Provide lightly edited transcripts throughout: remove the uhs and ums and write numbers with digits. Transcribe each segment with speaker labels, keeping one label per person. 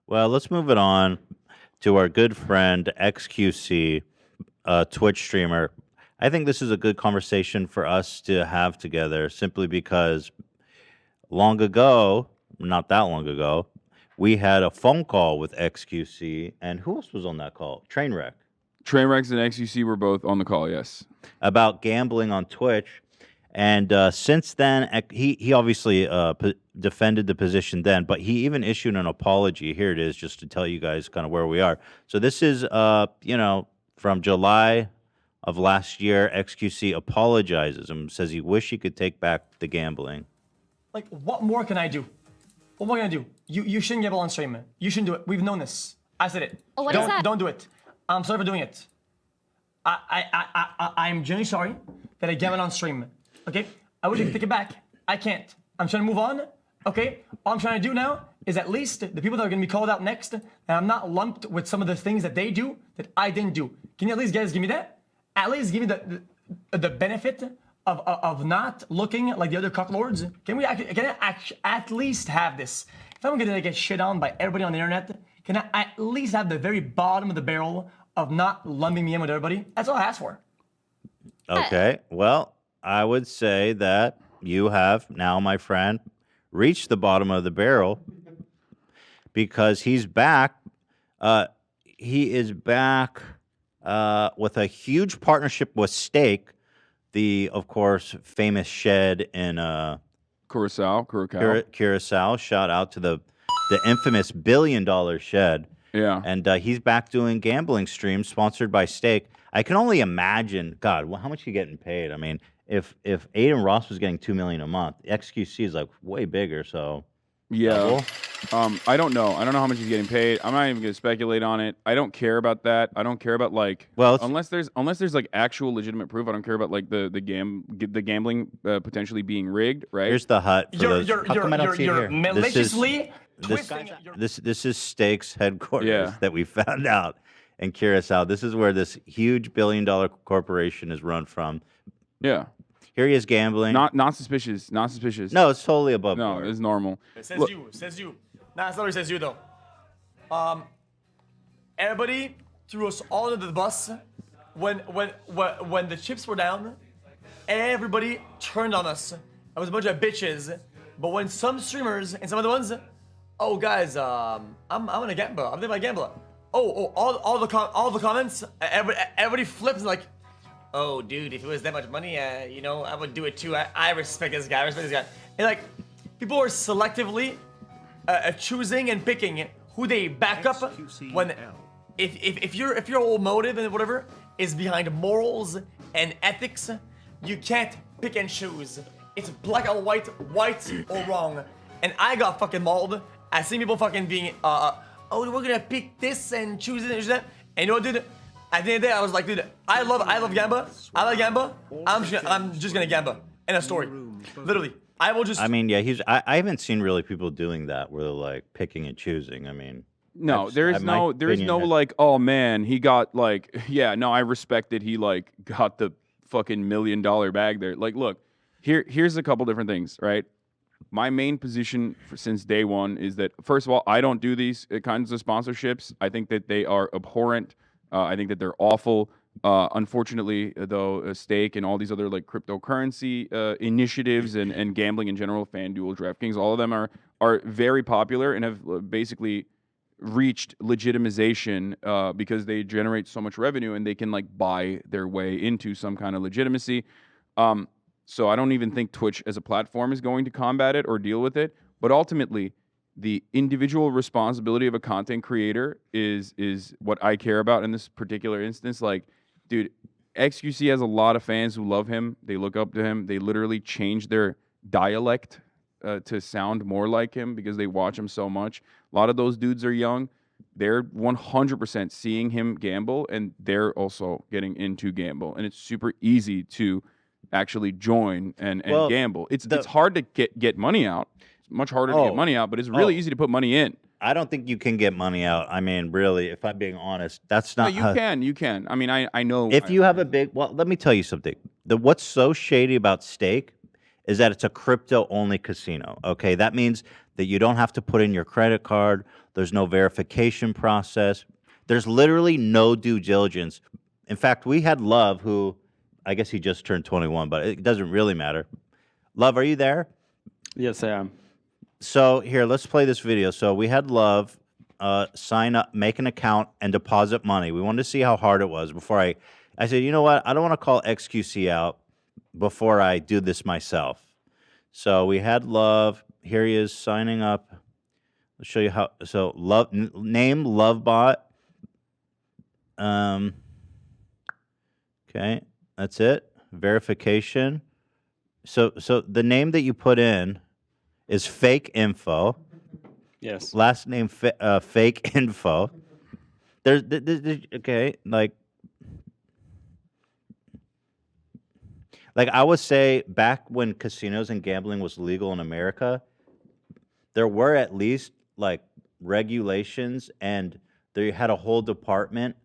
Speaker 1: Well, let's move it on to our good friend XQC, Twitch streamer. I think this is a good conversation for us to have together simply because long ago, not that long ago, we had a phone call with XQC. And who else was on that call? Trainwreck.
Speaker 2: Trainwrecks and XUC were both on the call, yes.
Speaker 1: About gambling on Twitch. And since then, he obviously defended the position then, but he even issued an apology. Here it is, just to tell you guys kind of where we are. So this is, from July of last year. XQC apologizes and says he wish he could take back the gambling.
Speaker 3: Like, what more can I do? What more can I do? You shouldn't gamble on stream. You shouldn't do it. We've known this. I said it.
Speaker 4: Oh, what is that?
Speaker 3: Don't do it. I'm sorry for doing it. I'm genuinely sorry that I gambled on stream. Okay? I wish I could take it back. I can't. I'm trying to move on. Okay? All I'm trying to do now is at least the people that are going to be called out next, and I'm not lumped with some of the things that they do that I didn't do. Can you at least, guys, give me that? At least give me the benefit of not looking like the other cocklords. Can I at least have this? If I'm going to get shit on by everybody on the internet, can I at least have the very bottom of the barrel of not lumping me in with everybody? That's all I ask for.
Speaker 1: Okay. Well, I would say that you have now, my friend, reached the bottom of the barrel because he's back. He is back with a huge partnership with Stake, the, of course, famous shed in
Speaker 2: Curacao.
Speaker 1: Shout out to the infamous $1 billion shed.
Speaker 2: Yeah.
Speaker 1: And he's back doing gambling streams sponsored by Stake. I can only imagine, God, well, how much are you getting paid? I mean, if Aiden Ross was getting $2 million a month, XQC is like way bigger. So
Speaker 2: yeah, I don't know. I don't know how much he's getting paid. I'm not even going to speculate on it. I don't care about that. I don't care about unless there's like actual legitimate proof. I don't care about like the gambling potentially being rigged. Right?
Speaker 1: Here's the hut.
Speaker 3: You're maliciously twisting.
Speaker 1: This is Stake's headquarters that we found out in Curacao. This is where this huge $1 billion corporation is run from.
Speaker 2: Yeah.
Speaker 1: Here he is gambling.
Speaker 2: Not suspicious. Not suspicious.
Speaker 1: No, it's totally above
Speaker 2: board. No, it's normal.
Speaker 3: It says you. Nah, it's not what it says you, though. Everybody threw us all under the bus. When the chips were down, everybody turned on us. I was a bunch of bitches. But when some streamers and some other ones, oh, guys, I'm gonna gamble. I'm thinking about gambler. All the comments, everybody flips like, oh, dude, if it was that much money, I would do it too. I respect this guy. And like, people are selectively choosing and picking who they back up when, if your whole motive and whatever is behind morals and ethics, you can't pick and choose. It's black or white or wrong. And I got fucking mauled. I seen people fucking being, oh, we're gonna pick this and choose it and choose that. And you know what, dude? At the end of the day, I was like, dude, I love Gamba. I like Gamba. I'm just gonna Gamba. End of story. Literally. I will just.
Speaker 1: I mean, yeah, I haven't seen really people doing that where they're like picking and choosing. I mean,
Speaker 2: no, there is no like, oh man, he got like, yeah, no, I respect that he like got the fucking $1 million bag there. Like, look, here's a couple different things, right? My main position since day one is that, first of all, I don't do these kinds of sponsorships. I think that they are abhorrent. I think that they're awful. Unfortunately, though, Stake and all these other like cryptocurrency initiatives and gambling in general, FanDuel, DraftKings, all of them are very popular and have basically reached legitimization because they generate so much revenue and they can like buy their way into some kind of legitimacy. So I don't even think Twitch as a platform is going to combat it or deal with it. But ultimately, the individual responsibility of a content creator is what I care about in this particular instance. Like, dude, XQC has a lot of fans who love him. They look up to him. They literally change their dialect to sound more like him because they watch him so much. A lot of those dudes are young. They're 100% seeing him gamble, and they're also getting into gamble. And it's super easy to actually join and gamble. It's hard to get money out. Much harder to get money out, but it's really easy to put money in.
Speaker 1: I don't think you can get money out. I mean, really, if I'm being honest, that's not.
Speaker 2: No, you can. I mean, I know.
Speaker 1: If you have a big, well, let me tell you something. What's so shady about Stake is that it's a crypto-only casino. Okay, that means that you don't have to put in your credit card. There's no verification process. There's literally no due diligence. In fact, we had Love, who I guess he just turned 21, but it doesn't really matter. Love, are you there?
Speaker 4: Yes, I am.
Speaker 1: So here, let's play this video. So we had Love sign up, make an account, and deposit money. We wanted to see how hard it was before I said, you know what? I don't want to call XQC out before I do this myself. So we had Love. Here he is signing up. I'll show you how. So Love, name Lovebot. Okay, that's it. Verification. So the name that you put in is fake info.
Speaker 4: Yes.
Speaker 1: Last name fake info. There's okay, like I would say back when casinos and gambling was legal in America, there were at least like regulations, and they had a whole department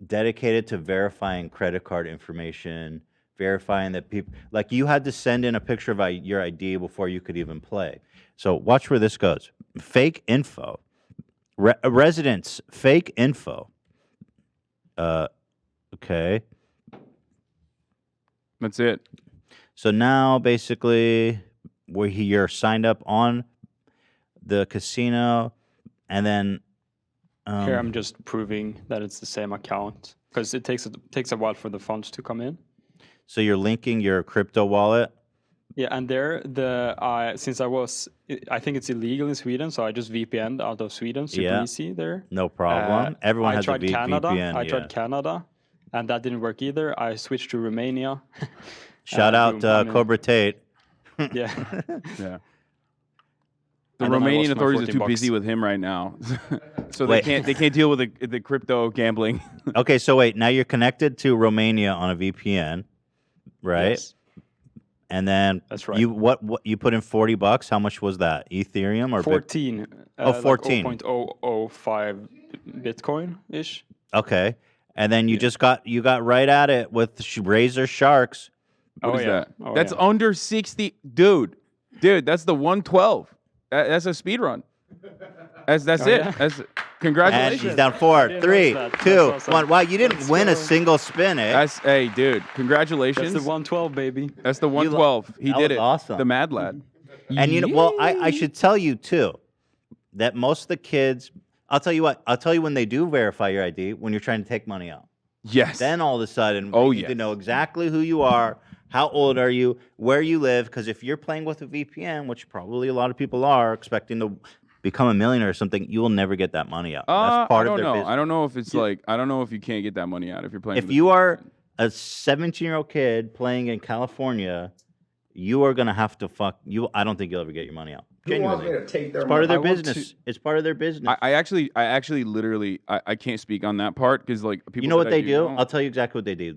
Speaker 1: dedicated to verifying credit card information, verifying that people, like you had to send in a picture of your ID before you could even play. So watch where this goes. Fake info. Residents, fake info. Okay.
Speaker 2: That's it.
Speaker 1: So now basically you're signed up on the casino, and then
Speaker 4: here I'm just proving that it's the same account, because it takes a while for the funds to come in.
Speaker 1: So you're linking your crypto wallet.
Speaker 4: Yeah, and there since I think it's illegal in Sweden, so I just VPN'd out of Sweden. Super easy there.
Speaker 1: No problem. Everyone has a
Speaker 4: Canada.
Speaker 1: VPN.
Speaker 4: I tried Canada, and that didn't work either. I switched to Romania.
Speaker 1: Shout out Cobra Tate.
Speaker 4: Yeah.
Speaker 2: Yeah. The Romanian authorities are too busy with him right now, so they can't deal with the crypto gambling.
Speaker 1: Okay, so wait, now you're connected to Romania on a VPN, right?
Speaker 4: Yes.
Speaker 1: And then
Speaker 4: that's right.
Speaker 1: You you put in $40? How much was that? Ethereum or
Speaker 4: 14?
Speaker 1: 14.
Speaker 4: Like 0.005 Bitcoin ish.
Speaker 1: Okay, and then you got right at it with Razor Sharks.
Speaker 2: What is that? That's under 60, dude. That's the 112. That's a speed run. That's it.
Speaker 4: Yeah.
Speaker 2: That's congratulations.
Speaker 1: And he's down 4, 3, 2, 1. Wow, you didn't win a single spin, eh?
Speaker 2: Hey, dude, congratulations.
Speaker 4: That's the 112, baby.
Speaker 2: That's the 112. He did it.
Speaker 1: Awesome.
Speaker 2: The Mad Lad.
Speaker 1: And you know, well, I should tell you too that most of the kids, I'll tell you when they do verify your ID, when you're trying to take money out.
Speaker 2: Yes.
Speaker 1: Then all of a sudden, you need to know exactly who you are, how old are you, where you live, because if you're playing with a VPN, which probably a lot of people are, expecting to become a millionaire or something, you will never get that money out. That's part of their business.
Speaker 2: I don't know if it's I don't know if you can't get that money out if you're playing.
Speaker 1: If you are a 17-year-old kid playing in California, you are gonna have to I don't think you'll ever get your money out. Genuinely.
Speaker 5: Who wants me to take their
Speaker 1: It's part of their
Speaker 4: money?
Speaker 1: business. It's part of their business.
Speaker 2: I actually literally I can't speak on that part because like people.
Speaker 1: You know what they do? I'll tell you exactly what they do.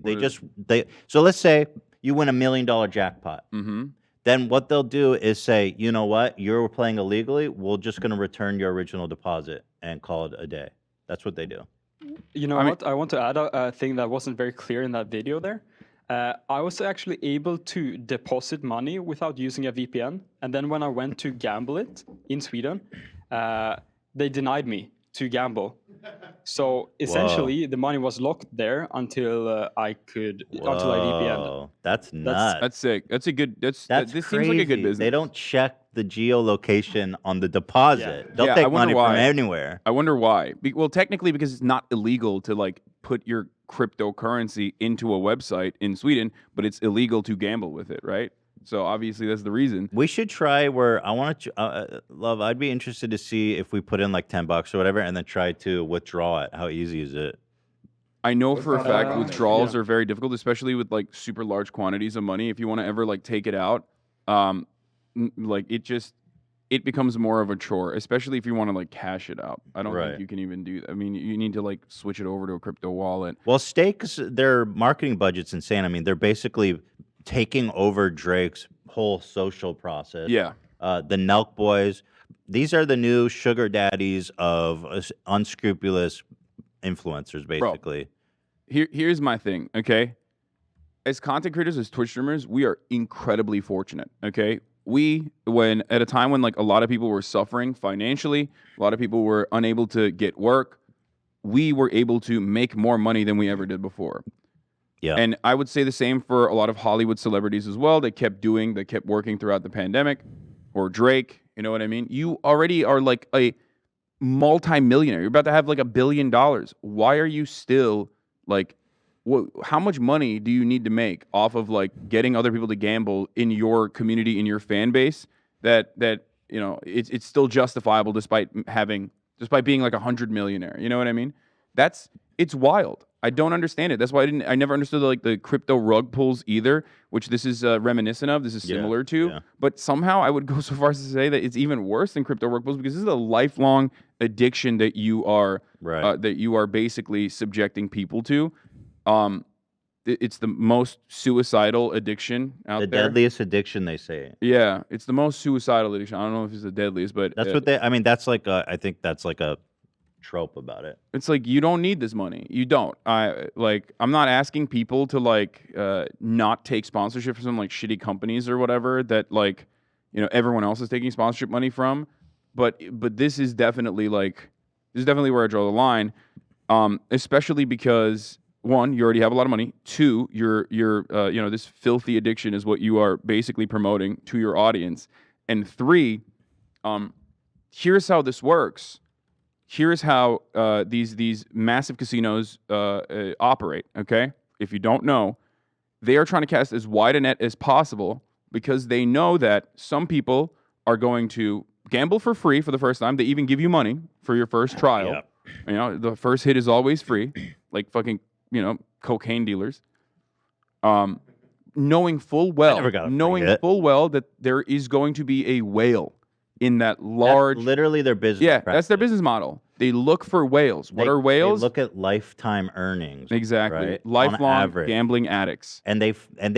Speaker 1: So let's say you win $1 million jackpot.
Speaker 2: Mm-hmm.
Speaker 1: Then what they'll do is say, you know what, you're playing illegally. We're just going to return your original deposit and call it a day. That's what they do.
Speaker 4: You know what? I want to add a thing that wasn't very clear in that video there. I was actually able to deposit money without using a VPN. And then when I went to gamble it in Sweden, they denied me to gamble. So essentially, the money was locked there until I VPN'd.
Speaker 1: That's nuts.
Speaker 2: That's sick. That's a good. This
Speaker 1: crazy.
Speaker 2: seems like a good business.
Speaker 1: They don't check the geolocation on the deposit. They'll take money from anywhere.
Speaker 2: I wonder why. Well, technically, because it's not illegal to like put your cryptocurrency into a website in Sweden, but it's illegal to gamble with it, right? So obviously that's the reason.
Speaker 1: We should try where I want to, Love, I'd be interested to see if we put in like $10 or whatever and then try to withdraw it. How easy is it?
Speaker 2: I know for a fact withdrawals are very difficult, especially with like super large quantities of money. If you want to ever like take it out, like it becomes more of a chore, especially if you want to like cash it out. I don't think you can even do that. I mean, you need to like switch it over to a crypto wallet.
Speaker 1: Well, Stakes, their marketing budget's insane. I mean, they're basically taking over Drake's whole social process.
Speaker 2: Yeah.
Speaker 1: The Nelk Boys, these are the new sugar daddies of unscrupulous influencers, basically.
Speaker 2: Bro, here's my thing, okay? as content creators, as Twitch streamers, we are incredibly fortunate. Okay, when at a time when like a lot of people were suffering financially, a lot of people were unable to get work, we were able to make more money than we ever did before.
Speaker 1: Yeah.
Speaker 2: And I would say the same for a lot of Hollywood celebrities as well. They kept working throughout the pandemic. Or Drake, you know what I mean? You already are like a multi-millionaire. You're about to have like $1 billion. Why are you still like, how much money do you need to make off of like getting other people to gamble in your community, in your fan base, that you know, it's still justifiable despite being like 100 millionaire. You know what I mean? It's wild. I don't understand it. That's why I never understood like the crypto rug pulls either, which this is reminiscent of. This is similar to. Yeah. But somehow I would go so far as to say that it's even worse than crypto rug pulls, because this is a lifelong addiction that you are basically subjecting people to. It's the most suicidal addiction out there.
Speaker 1: The deadliest addiction, they say.
Speaker 2: Yeah, it's the most suicidal addiction. I don't know if it's the deadliest, but
Speaker 1: that's what they. I mean, that's like I think that's like a trope about it.
Speaker 2: It's like, you don't need this money. You don't. I'm not asking people to like not take sponsorship from some like shitty companies or whatever that like, you know, everyone else is taking sponsorship money from. But this is definitely where I draw the line. Especially because, one, you already have a lot of money. Two, you're this filthy addiction is what you are basically promoting to your audience. And three, here's how this works. Here's how these massive casinos operate, okay? If you don't know, they are trying to cast as wide a net as possible because they know that some people are going to gamble for free for the first time. They even give you money for your first trial. Yep. You know, the first hit is always free, like fucking, you know, cocaine dealers. Knowing full well that there is going to be a whale in that large...
Speaker 1: That's literally their business.
Speaker 2: Yeah, practice. That's their business model. They look for whales. What are whales?
Speaker 1: They look at lifetime earnings.
Speaker 2: Exactly.
Speaker 1: Right?
Speaker 2: Lifelong gambling addicts.
Speaker 1: And they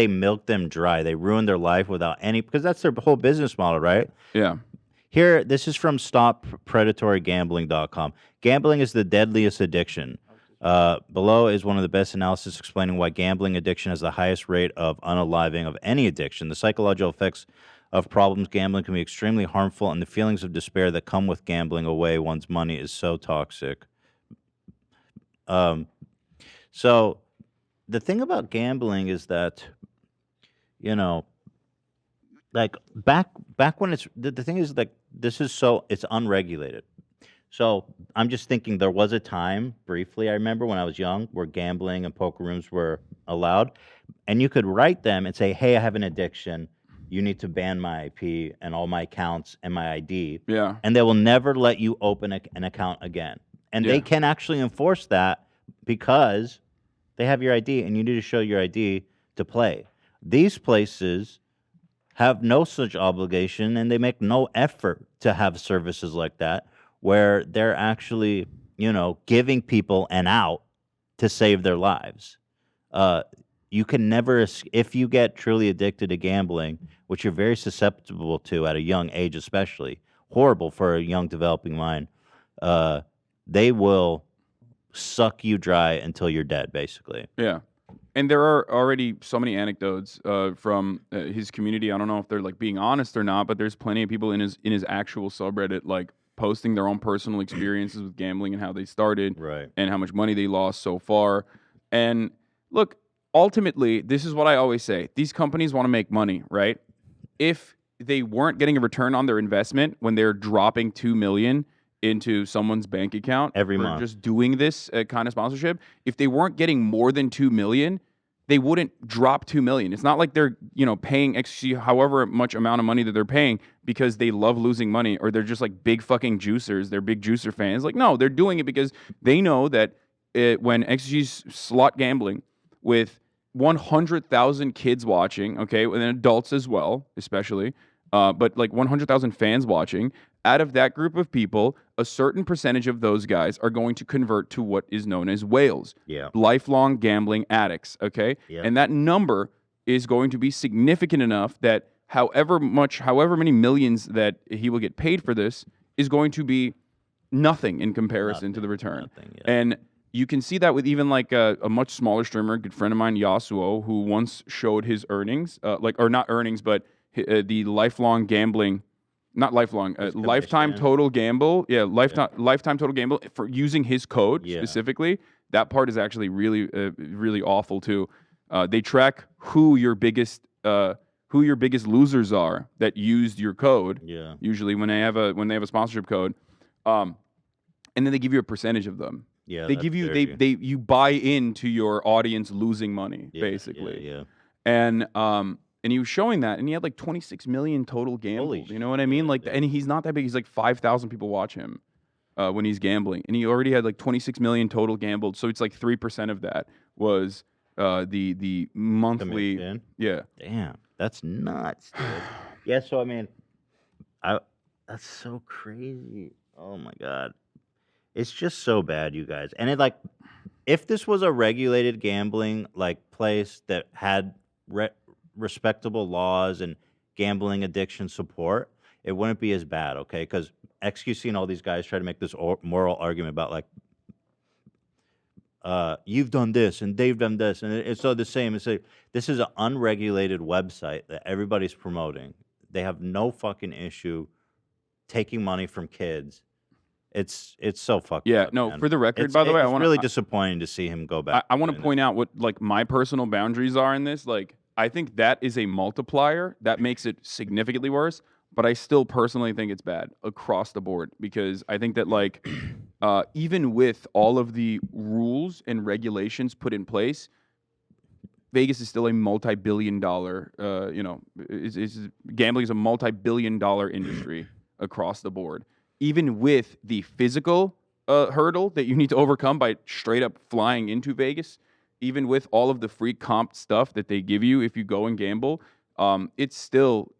Speaker 1: milk them dry. They ruin their life without any... Because that's their whole business model, right?
Speaker 2: Yeah.
Speaker 1: Here, this is from StopPredatoryGambling.com. Gambling is the deadliest addiction. Below is one of the best analysis explaining why gambling addiction has the highest rate of unaliving of any addiction. The psychological effects of problems gambling can be extremely harmful, and the feelings of despair that come with gambling away one's money is so toxic. So the thing about gambling is that, you know, like back when it's the thing is like it's unregulated. So I'm just thinking there was a time briefly, I remember when I was young, where gambling and poker rooms were allowed, and you could write them and say, hey, I have an addiction. You need to ban my IP and all my accounts and my ID.
Speaker 2: Yeah.
Speaker 1: And they will never let you open an account again. And they can actually enforce that because they have your ID and you need to show your ID to play. These places have no such obligation and they make no effort to have services like that where they're actually, you know, giving people an out to save their lives. You can never, if you get truly addicted to gambling, which you're very susceptible to at a young age especially, horrible for a young developing mind, they will suck you dry until you're dead, basically.
Speaker 2: Yeah. And there are already so many anecdotes from his community. I don't know if they're like being honest or not, but there's plenty of people in his actual subreddit like posting their own personal experiences with gambling and how they started and how much money they lost so far. And look, ultimately, this is what I always say. These companies want to make money, right? If they weren't getting a return on their investment when they're dropping $2 million into someone's bank account
Speaker 1: every
Speaker 2: for
Speaker 1: month,
Speaker 2: just doing this kind of sponsorship, if they weren't getting more than $2 million, they wouldn't drop $2 million. It's not like they're, you know, paying XC however much amount of money that they're paying because they love losing money or they're just like big fucking juicers. They're big juicer fans. Like, no, they're doing it because they know that when XG's slot gambling with 100,000 kids watching, okay, and adults as well, especially, but like 100,000 fans watching, out of that group of people, a certain percentage of those guys are going to convert to what is known as whales.
Speaker 1: Yeah.
Speaker 2: Lifelong gambling addicts, okay?
Speaker 1: Yep.
Speaker 2: And that number is going to be significant enough that however many millions that he will get paid for this is going to be nothing in comparison to the return.
Speaker 1: Nothing, yeah.
Speaker 2: And you can see that with even like a much smaller streamer, a good friend of mine, Yasuo, who once showed his earnings, or not earnings, but the lifelong gambling, not lifelong, lifetime total gamble. Yeah, lifetime total gamble for using his code specifically. That part is actually really, really awful too. They track who your biggest losers are that used your code.
Speaker 1: Yeah.
Speaker 2: Usually when they have a sponsorship code, and then they give you a percentage of them.
Speaker 1: Yeah.
Speaker 2: They give you you buy into your audience losing money basically.
Speaker 1: Yeah.
Speaker 2: And he was showing that, and he had like 26 million total gambled. You know what I mean? Like, and he's not that big. He's like 5,000 people watch him when he's gambling, and he already had like 26 million total gambled. So it's like 3% of that was the monthly.
Speaker 1: Commission.
Speaker 2: Yeah.
Speaker 1: Damn, that's nuts, dude. Yeah. So I mean, that's so crazy. Oh my god, it's just so bad, you guys. And it like, if this was a regulated gambling like place that had respectable laws and gambling addiction support, it wouldn't be as bad, okay? Because XQC and all these guys try to make this moral argument about like, you've done this and they've done this, and it's all the same. It's like, this is an unregulated website that everybody's promoting. They have no fucking issue taking money from kids. It's so fucked up.
Speaker 2: No,
Speaker 1: man.
Speaker 2: for the record, by the way,
Speaker 1: it's really disappointing to see him go back.
Speaker 2: I want to point out what like my personal boundaries are in this. Like, I think that is a multiplier that makes it significantly worse, but I still personally think it's bad across the board, because I think that like even with all of the rules and regulations put in place, Vegas is still a multi-billion-dollar, gambling is a multi-billion-dollar industry across the board. Even with the physical hurdle that you need to overcome by straight up flying into Vegas, even with all of the free comp stuff that they give you if you go and gamble, it's still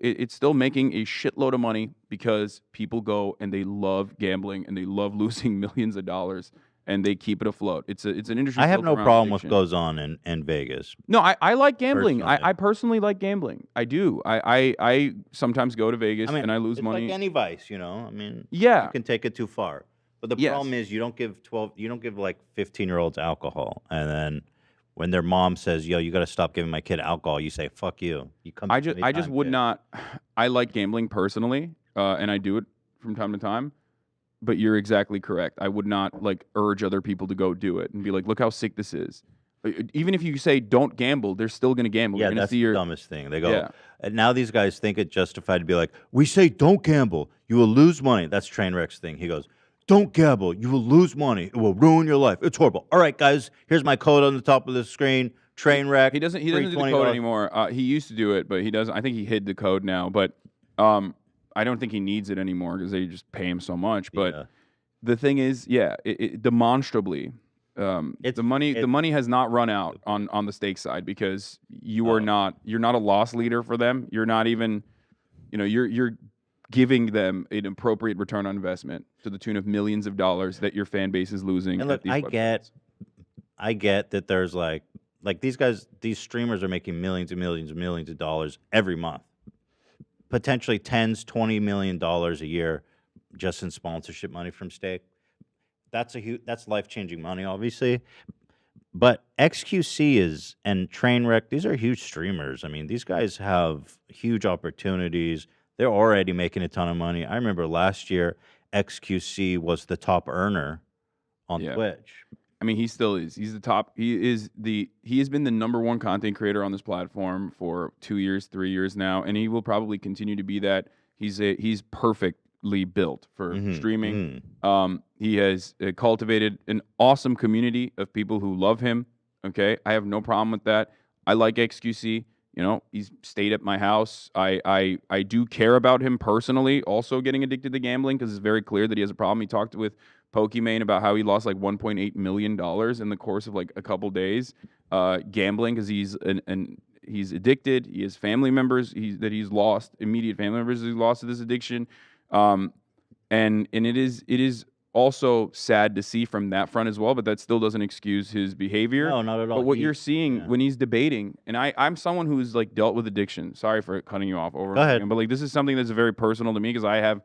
Speaker 2: making a shitload of money, because people go and they love gambling and they love losing millions of dollars, and they keep it afloat. It's an industry.
Speaker 1: I have no problem with goes on in Vegas.
Speaker 2: No, I like gambling. I personally like gambling. I do. I sometimes go to Vegas and I lose money.
Speaker 1: Like any vice, you know. I mean,
Speaker 2: yeah,
Speaker 1: you can take it too far. But the problem is you don't give like 15-year-olds alcohol, and then when their mom says, "Yo, you got to stop giving my kid alcohol," you say, "Fuck you." You come.
Speaker 2: I just would not. I like gambling personally, and I do it from time to time. But you're exactly correct. I would not like urge other people to go do it and be like, "Look how sick this is." Even if you say don't gamble, they're still going to gamble.
Speaker 1: Yeah, that's the dumbest thing. They go, and now these guys think it justified to be like, "We say don't gamble, you will lose money." That's Trainwreck's thing. He goes, "Don't gamble, you will lose money. It will ruin your life. It's horrible." All right, guys, here's my code on the top of the screen. Trainwreck.
Speaker 2: He doesn't do the code anymore. He used to do it, but he doesn't. I think he hid the code now. But I don't think he needs it anymore because they just pay him so much. But the thing is, demonstrably, the money has not run out on the stake side, because you're not a loss leader for them. You're not even, you're giving them an appropriate return on investment to the tune of millions of dollars that your fan base is losing.
Speaker 1: And look, I get that there's like these guys, these streamers are making millions and millions and millions of dollars every month. Potentially $20 million a year just in sponsorship money from stake. That's life-changing money, obviously. But XQC and Trainwreck, these are huge streamers. I mean, these guys have huge opportunities. They're already making a ton of money. I remember last year, XQC was the top earner on Twitch.
Speaker 2: I mean, he still is. He's the top. He has been the #1 content creator on this platform for 2 years, 3 years now, and he will probably continue to be that. He's perfectly built for streaming. He has cultivated an awesome community of people who love him. Okay, I have no problem with that. I like XQC. He's stayed at my house. I do care about him personally, also getting addicted to gambling, because it's very clear that he has a problem. He talked with Pokimane about how he lost like $1.8 million in the course of like a couple days gambling, because he's addicted. He has family members he's lost, immediate family members he's lost to this addiction. And it is also sad to see from that front as well, but that still doesn't excuse his behavior.
Speaker 1: No, not at all.
Speaker 2: But what you're seeing when he's debating, and I'm someone who's like dealt with addiction. Sorry for cutting you off over and over again, but like this is something that's very personal to me, because I have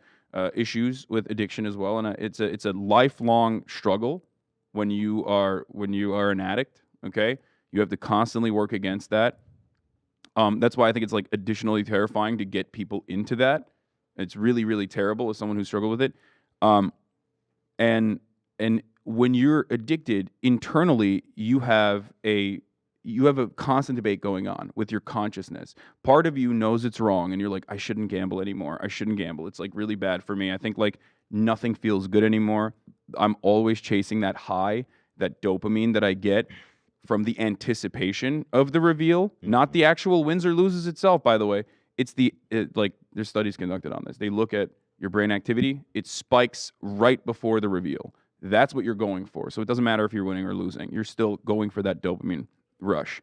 Speaker 2: issues with addiction as well, and it's a lifelong struggle. when you are an addict. Okay, you have to constantly work against that. That's why I think it's like additionally terrifying to get people into that. It's really, really terrible as someone who struggled with it. And when you're addicted, internally you have a constant debate going on with your consciousness. Part of you knows it's wrong, and you're like, I shouldn't gamble anymore. I shouldn't gamble. It's like really bad for me. I think like nothing feels good anymore. I'm always chasing that high, that dopamine that I get from the anticipation of the reveal, not the actual wins or loses itself, by the way. It's like there's studies conducted on this. They look at your brain activity. It spikes right before the reveal. That's what you're going for. So it doesn't matter if you're winning or losing. You're still going for that dopamine rush.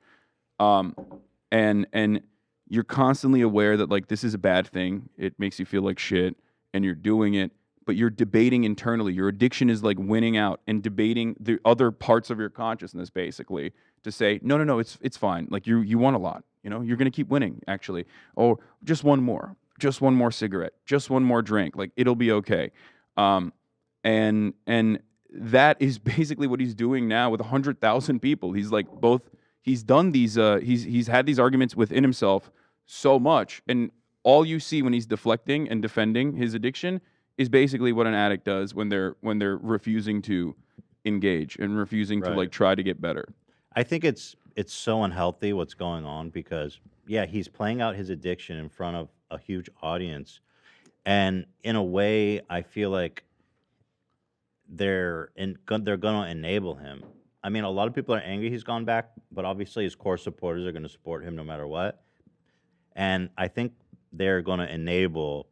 Speaker 2: And you're constantly aware that like this is a bad thing. It makes you feel like shit, and you're doing it. But you're debating internally. Your addiction is like winning out and debating the other parts of your consciousness, basically, to say, no, it's fine. Like you won a lot. You know, you're gonna keep winning. Actually, oh, just one more cigarette, just one more drink. Like it'll be okay. And that is basically what he's doing now with 100,000 people. He's like he's done these. He's had these arguments within himself so much, and all you see when he's deflecting and defending his addiction is basically what an addict does when they're refusing to engage and refusing to like try to get better.
Speaker 1: I think it's so unhealthy what's going on because he's playing out his addiction in front of a huge audience, and in a way, I feel like they're going to enable him. I mean, a lot of people are angry he's gone back, but obviously his core supporters are going to support him no matter what, and I think they're going to enable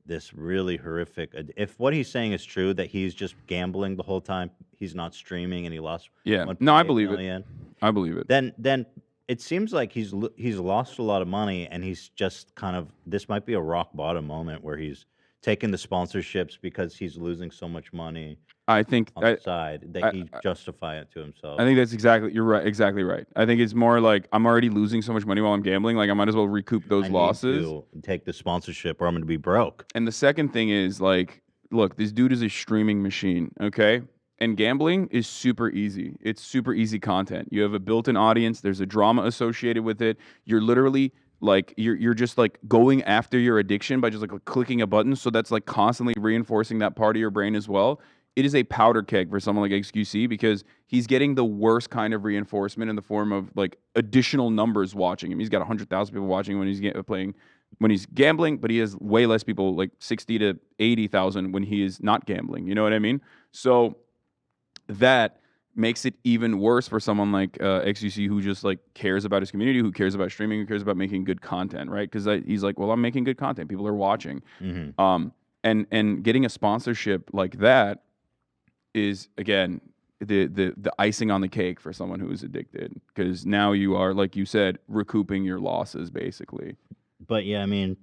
Speaker 1: this really horrific. If what he's saying is true, that he's just gambling the whole time, he's not streaming, and he lost.
Speaker 2: I believe it. I believe it.
Speaker 1: Then it seems like he's lost a lot of money, and he's just kind of, this might be a rock bottom moment where he's taking the sponsorships because he's losing so much money.
Speaker 2: I think
Speaker 1: on the side that he justify it to himself.
Speaker 2: I think that's you're right, exactly right. I think it's more like I'm already losing so much money while I'm gambling, like I might as well recoup those losses.
Speaker 1: Need to take the sponsorship or I'm going to be broke.
Speaker 2: And the second thing is like, look, this dude is a streaming machine, okay? And gambling is super easy. It's super easy content. You have a built-in audience. There's a drama associated with it. You're literally like you're just like going after your addiction by just like clicking a button. So that's like constantly reinforcing that part of your brain as well. It is a powder keg for someone like XQC because he's getting the worst kind of reinforcement in the form of like additional numbers watching him. He's got 100,000 people watching when he's playing, when he's gambling, but he has way less people, like 60 to 80,000 when he is not gambling. You know what I mean? So that makes it even worse for someone like XQC who just like cares about his community, who cares about streaming, who cares about making good content, right? Because he's like, well, I'm making good content. People are watching. Mm-hmm. And getting a sponsorship like that is, again, the icing on the cake for someone who is addicted, because now you are, like you said, recouping your losses basically.
Speaker 1: But I mean,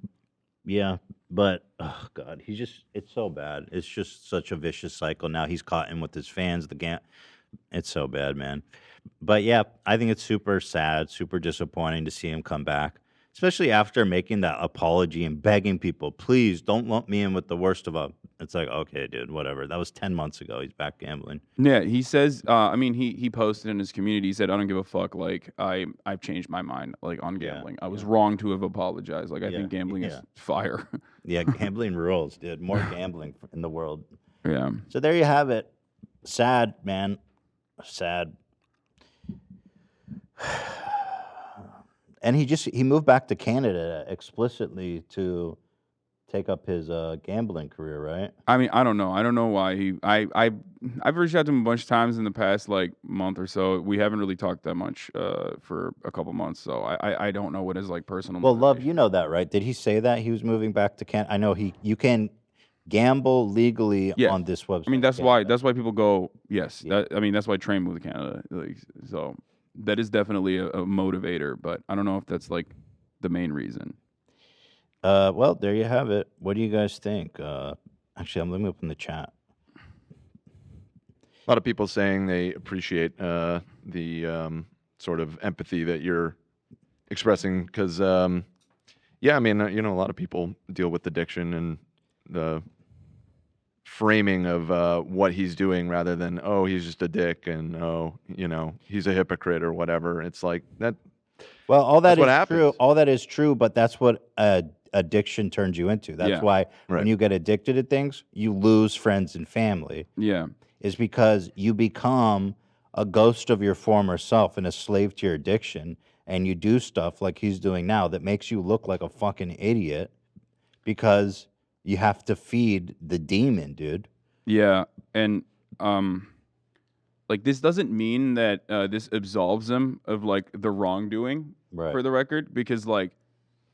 Speaker 1: but oh god, it's so bad. It's just such a vicious cycle. Now he's caught in with his fans. It's so bad, man. But I think it's super sad, super disappointing to see him come back, especially after making that apology and begging people, please don't lump me in with the worst of them. It's like, okay, dude, whatever. That was 10 months ago. He's back gambling.
Speaker 2: Yeah, he says, he posted in his community, he said, I don't give a fuck. Like, I've changed my mind, like, on gambling. I was wrong to have apologized. Like, I think gambling is fire.
Speaker 1: Yeah, gambling rules, dude. More gambling in the world.
Speaker 2: Yeah.
Speaker 1: So there you have it. Sad, man. Sad. And he moved back to Canada explicitly to take up his gambling career, right?
Speaker 2: I mean, I don't know. I don't know why I've reached out to him a bunch of times in the past like month or so. We haven't really talked that much for a couple months, so I don't know what his like personal.
Speaker 1: Well, Love, you know that, right? Did he say that he was moving back to Canada? I know you can gamble legally on this website.
Speaker 2: I mean, that's why people go. Yes, that's why Train moved to Canada. Like, so that is definitely a motivator, but I don't know if that's like the main reason.
Speaker 1: Well, there you have it. What do you guys think? Actually, let me open the chat.
Speaker 5: A lot of people saying they appreciate the sort of empathy that you're expressing, because, I mean, a lot of people deal with addiction and the framing of what he's doing rather than, oh, he's just a dick and, oh, he's a hypocrite or whatever. It's like that.
Speaker 1: Well, all that
Speaker 5: That's what
Speaker 1: is
Speaker 5: happens.
Speaker 1: true. All that is true, but that's what addiction turns you into. That's
Speaker 2: Yeah.
Speaker 1: why
Speaker 5: Right.
Speaker 1: when you get addicted to things, you lose friends and family.
Speaker 2: Yeah.
Speaker 1: Is because you become a ghost of your former self and a slave to your addiction, and you do stuff like he's doing now that makes you look like a fucking idiot because you have to feed the demon, dude.
Speaker 2: Yeah, and like this doesn't mean that this absolves him of like the wrongdoing,
Speaker 1: Right.
Speaker 2: for the record, because like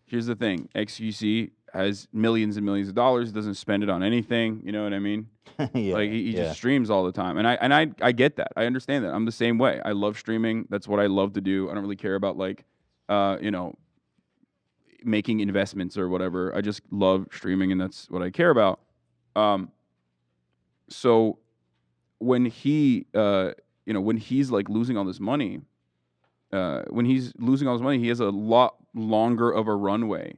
Speaker 2: here's the thing: XQC has millions and millions of dollars, doesn't spend it on anything. You know what I mean?
Speaker 1: Yeah,
Speaker 2: Like he
Speaker 1: yeah.
Speaker 2: just streams all the time, and I get that. I understand that. I'm the same way. I love streaming. That's what I love to do. I don't really care about like, making investments or whatever. I just love streaming, and that's what I care about. So when he, when he's like losing all this money, he has a lot longer of a runway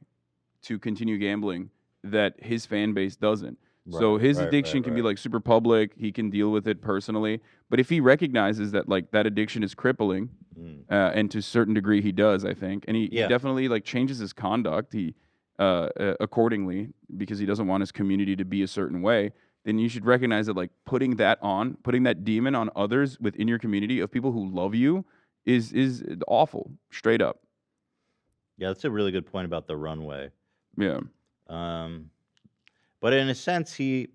Speaker 2: to continue gambling that his fan base doesn't. So his addiction can be like super public. He can deal with it personally. But if he recognizes that like that addiction is crippling, and to a certain degree he does, I think, and he definitely like changes his conduct accordingly because he doesn't want his community to be a certain way, then you should recognize that like putting that demon on others within your community of people who love you is awful, straight up.
Speaker 1: Yeah, that's a really good point about the runway.
Speaker 2: Yeah.
Speaker 1: But in a sense, he